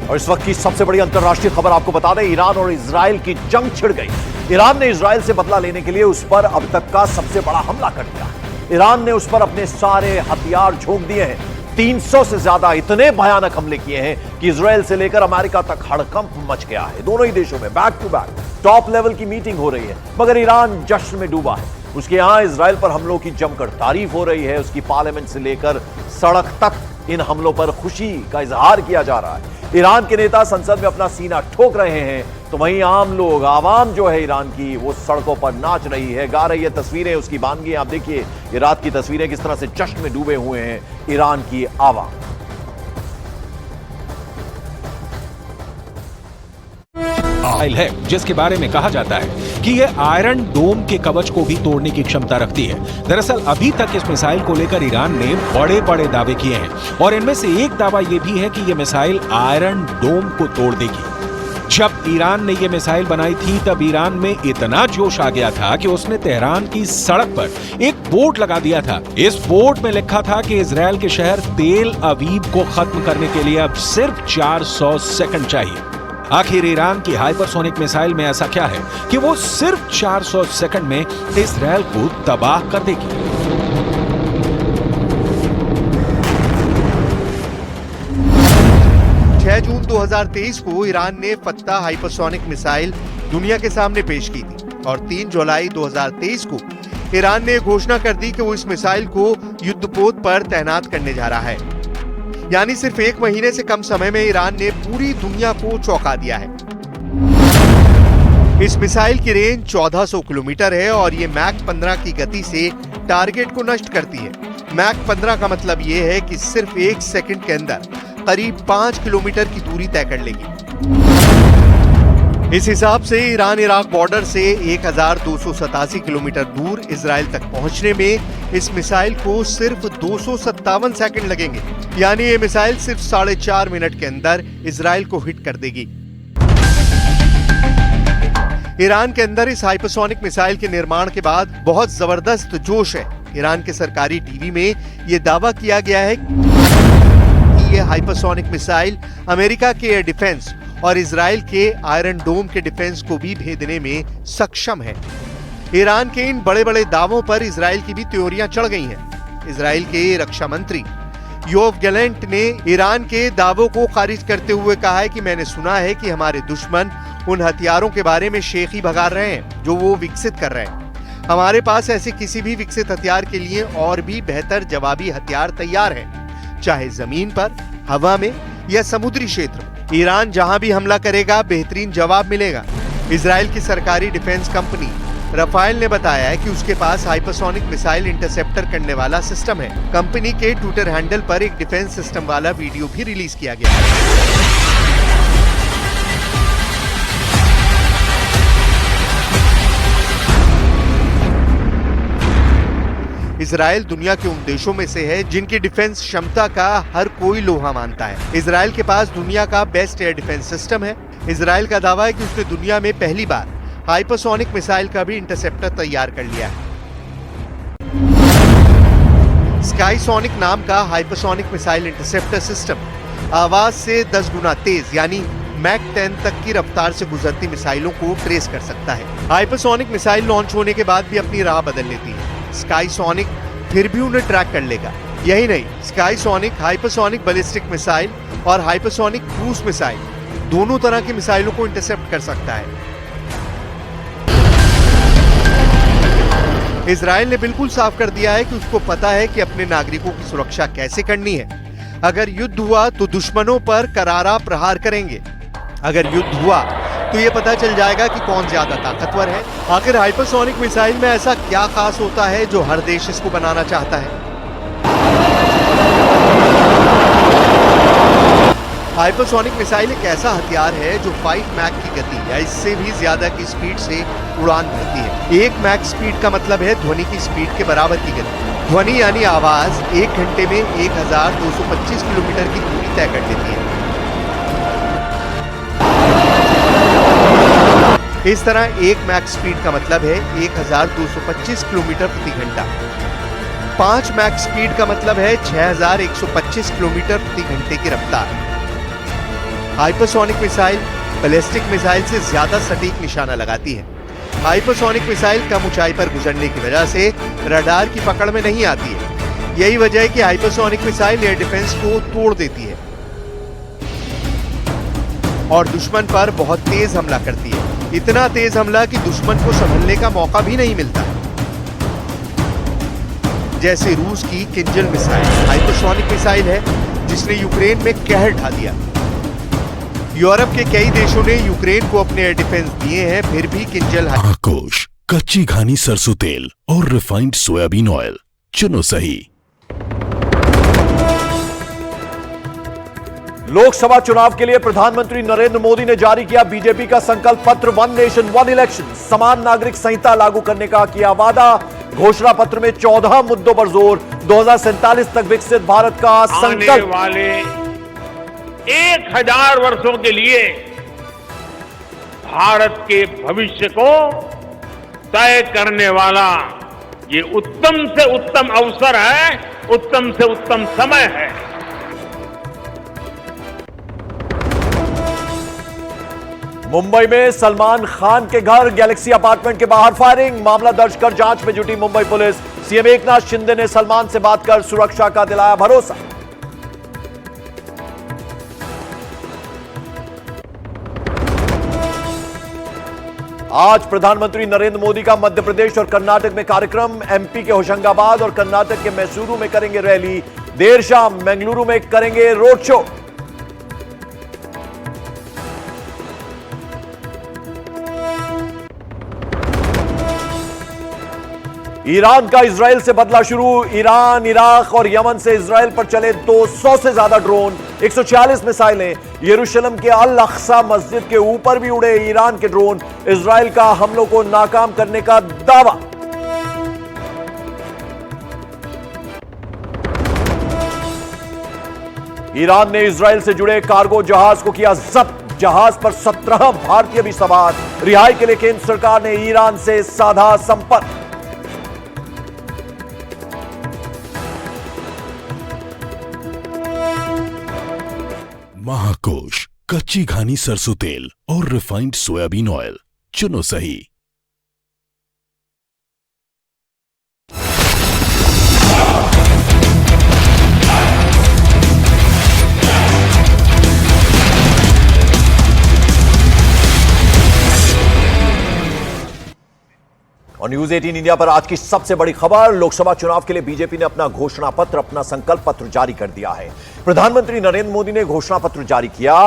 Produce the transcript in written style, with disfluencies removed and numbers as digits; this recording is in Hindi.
और इस वक्त की सबसे बड़ी अंतर्राष्ट्रीय खबर आपको बता दें, ईरान और इजराइल की जंग छिड़ गई। ईरान ने इजराइल से बदला लेने के लिए उस पर अब तक का सबसे बड़ा हमला कर दिया। ईरान ने उस पर अपने सारे हथियार झोंक दिए हैं। 300 से ज्यादा इतने भयानक हमले किए हैं कि इजराइल से लेकर अमेरिका तक हड़कंप मच गया है। दोनों ही देशों में back to back top level की मीटिंग हो रही है, मगर ईरान जश्न में डूबा है। उसके यहां इजराइल पर हमलों की जमकर तारीफ हो रही है। उसकी पार्लियामेंट से लेकर सड़क तक इन हमलों पर खुशी का इजहार किया जा रहा है। ईरान के नेता संसद में अपना सीना ठोक रहे हैं, तो वहीं आम लोग, आवाम जो है ईरान की, वो सड़कों पर नाच रही है, गा रही है। तस्वीरें, उसकी वानगी आप देखिए, ये रात की तस्वीरें किस तरह से जश्न में डूबे हुए हैं ईरान की आवाम। है जिसके बारे में कहा जाता है कि यह आयरन डोम के कवच को भी तोड़ने की क्षमता रखती है। दरअसल अभी तक इस मिसाइल को लेकर ईरान ने बड़े बड़े दावे किए हैं और इनमें से एक दावा यह भी है कि यह मिसाइल आयरन डोम को तोड़ देगी। जब ईरान ने यह मिसाइल बनाई थी तब ईरान में इतना जोश आ गया था कि उसने तेहरान की सड़क पर एक बोर्ड लगा दिया था। इस बोर्ड में लिखा था कि इजराइल के शहर तेल अवीव को खत्म करने के लिए अब सिर्फ 400 सेकंड चाहिए। आखिर ईरान की हाइपरसोनिक मिसाइल में ऐसा क्या है कि वो सिर्फ 400 सेकंड में इजराइल को तबाह कर देगी। 6 जून 2023 को ईरान ने फत्ता हाइपरसोनिक मिसाइल दुनिया के सामने पेश की थी और 3 जुलाई 2023 को ईरान ने घोषणा कर दी कि वो इस मिसाइल को युद्धपोत पर तैनात करने जा रहा है। यानी सिर्फ 1 महीने से कम समय में ईरान ने पूरी दुनिया को चौंका दिया है। इस मिसाइल की रेंज 1400 किलोमीटर है और ये मैक 15 की गति से टारगेट को नष्ट करती है। मैक 15 का मतलब ये है कि सिर्फ 1 सेकंड के अंदर करीब 5 किलोमीटर की दूरी तय कर लेगी। इस हिसाब से ईरान इराक बॉर्डर से 1287 किलोमीटर दूर इजराइल तक पहुंचने में इस मिसाइल को सिर्फ 257 सेकंड लगेंगे। यानी ये मिसाइल सिर्फ 4.5 मिनट के अंदर इजराइल को हिट कर देगी। ईरान के अंदर इस हाइपरसोनिक मिसाइल के निर्माण के बाद बहुत जबरदस्त जोश है। ईरान के सरकारी टीवी में यह दावा किया गया है कि यह हाइपरसोनिक मिसाइल अमेरिका के एयर डिफेंस और इजराइल के आयरन डोम के डिफेंस को भी भेदने में सक्षम है। ईरान के इन बड़े बड़े दावों पर इजराइल की भी त्योरियां चढ़ गई हैं। इजराइल के रक्षा मंत्री योव गैलेंट ने ईरान के दावों को खारिज करते हुए कहा है कि मैंने सुना है कि हमारे दुश्मन उन हथियारों के बारे में शेखी भगा रहे हैं जो वो विकसित कर रहे हैं। हमारे पास ऐसे किसी भी विकसित हथियार के लिए और भी बेहतर जवाबी हथियार तैयार हैं, चाहे जमीन पर, हवा में या समुद्री क्षेत्र में। ईरान जहां भी हमला करेगा बेहतरीन जवाब मिलेगा। इजराइल की सरकारी डिफेंस कंपनी रफाइल ने बताया है कि उसके पास हाइपरसोनिक मिसाइल इंटरसेप्टर करने वाला सिस्टम है। कंपनी के ट्विटर हैंडल पर एक डिफेंस सिस्टम वाला वीडियो भी रिलीज किया गया है। इजराइल दुनिया के उन देशों में से है जिनकी डिफेंस क्षमता का हर कोई लोहा मानता है। इजराइल के पास दुनिया का बेस्ट एयर डिफेंस सिस्टम है। इजराइल का दावा है कि उसने दुनिया में पहली बार हाइपरसोनिक मिसाइल का भी इंटरसेप्टर तैयार कर लिया है। स्काईसोनिक नाम का हाइपरसोनिक मिसाइल इंटरसेप्टर सिस्टम आवाज से 10 गुना तेज यानी मैक 10 तक की रफ्तार से गुजरती मिसाइलों को ट्रेस कर सकता है। हाइपरसोनिक मिसाइल लॉन्च होने के बाद भी अपनी राह बदल लेती है। स्काईसोनिक फिर भी उन्हें ट्रैक कर लेगा। यही नहीं, स्काईसोनिक हाइपरसोनिक बैलिस्टिक मिसाइल और हाइपरसोनिक क्रूज मिसाइल दोनों तरह की मिसाइलों को इंटरसेप्ट कर सकता है। इजराइल ने बिल्कुल साफ कर दिया है कि उसको पता है कि अपने नागरिकों की सुरक्षा कैसे करनी है। अगर युद्ध हुआ तो दुश्मनों पर करारा प्रहार करेंगे। अगर युद्ध हुआ तो ये पता चल जाएगा कि कौन ज्यादा ताकतवर है। आखिर हाइपरसोनिक मिसाइल में ऐसा क्या खास होता है जो हर देश इसको बनाना चाहता है? हाइपरसोनिक मिसाइल एक ऐसा हथियार है जो 5 मैक की गति या इससे भी ज्यादा की स्पीड से उड़ान भरती है। 1 मैक स्पीड का मतलब है ध्वनि की स्पीड के बराबर की गति। ध्वनि यानी आवाज 1 घंटे में 1225 किलोमीटर की दूरी तय कर लेती है। इस तरह 1 मैक स्पीड का मतलब है 1225 किलोमीटर प्रति घंटा। 5 मैक स्पीड का मतलब है 6125 किलोमीटर प्रति घंटे की रफ्तार। हाइपरसोनिक मिसाइल बैलिस्टिक मिसाइल से ज्यादा सटीक निशाना लगाती है। हाइपरसोनिक मिसाइल कम ऊंचाई पर गुजरने की वजह से रडार की पकड़ में नहीं आती है। यही वजह है कि हाइपरसोनिक मिसाइल एयर डिफेंस को तोड़ देती है और दुश्मन पर बहुत तेज हमला करती है। इतना तेज हमला कि दुश्मन को संभलने का मौका भी नहीं मिलता। जैसे रूस की किंजल मिसाइल हाइपरसोनिक मिसाइल है जिसने यूक्रेन में कहर ढा दिया। यूरोप के कई देशों ने यूक्रेन को अपने एयर डिफेंस दिए हैं, फिर भी किंजल महाकोश कच्ची घानी सरसों तेल और रिफाइंड सोयाबीन ऑयल चुनो सही। लोकसभा चुनाव के लिए प्रधानमंत्री नरेंद्र मोदी ने जारी किया बीजेपी का संकल्प पत्र, वन नेशन वन इलेक्शन, समान नागरिक संहिता लागू करने का किया वादा। घोषणा पत्र में 14 मुद्दों पर जोर, 2047 तक विकसित भारत का संकल्प। आने वाले 1000 वर्षों के लिए भारत के भविष्य को तय करने वाला ये उत्तम से उत्तम अवसर है, उत्तम से उत्तम समय है। मुंबई में सलमान खान के घर गैलेक्सी अपार्टमेंट के बाहर फायरिंग, मामला दर्ज कर जांच में जुटी मुंबई पुलिस। सीएम एकनाथ शिंदे ने सलमान से बात कर सुरक्षा का दिलाया भरोसा। आज प्रधानमंत्री नरेंद्र मोदी का मध्य प्रदेश और कर्नाटक में कार्यक्रम, एमपी के होशंगाबाद और कर्नाटक के मैसूरू में करेंगे रैली। देर शाम बेंगलुरु में करेंगे रोड शो। ईरान का इजराइल से बदला शुरू, ईरान, इराक और यमन से इजराइल पर चले 200 से ज्यादा ड्रोन, 140 मिसाइलें। यरूशलेम के अल अक्सा मस्जिद के ऊपर भी उड़े ईरान के ड्रोन, इजराइल का हमलों को नाकाम करने का दावा। ईरान ने इजराइल से जुड़े कार्गो जहाज को किया जब्त, जहाज पर 17 भारतीय भी सवार। रिहाई के लिए केंद्र सरकार ने ईरान से साधा संपर्क। महाकोश कच्ची घानी सरसों तेल और रिफाइंड सोयाबीन ऑयल चुनो सही। और न्यूज 18 इंडिया पर आज की सबसे बड़ी खबर, लोकसभा चुनाव के लिए बीजेपी ने अपना घोषणा पत्र, अपना संकल्प पत्र जारी कर दिया है। प्रधानमंत्री नरेंद्र मोदी ने घोषणा पत्र जारी किया।